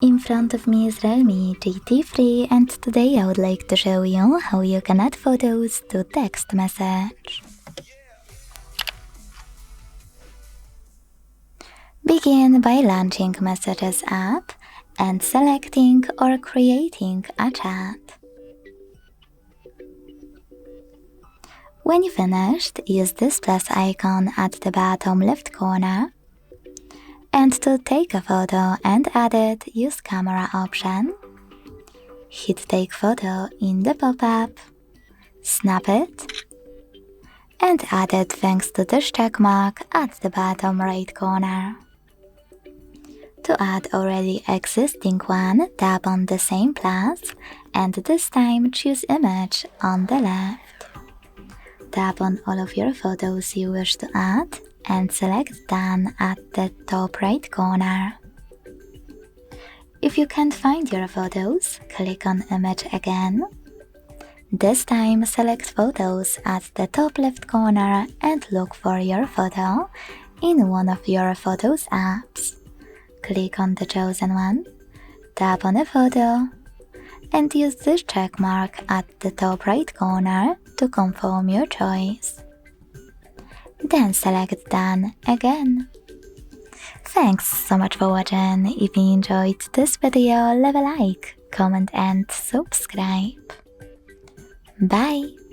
In front of me is REALME GT3 and today I would like to show you how you can add photos to text message. Begin by launching Messages app and selecting or creating a chat. When you finished, use this plus icon at the bottom left corner. And to take a photo and add it, use camera option. Hit take photo in the pop-up, snap it, and add it thanks to this check mark at the bottom right corner. To add already existing one, tap on the same plus and this time choose image on the left. Tap on all of your photos you wish to add and select Done at the top right corner. If you can't find your photos, click on Image again. This time select Photos at the top left corner and look for your photo in one of your Photos apps. Click on the chosen one, tap on a photo, and use this check mark at the top right corner to confirm your choice. Then select Done again. Thanks so much for watching. If you enjoyed this video, leave a like, comment and subscribe. Bye!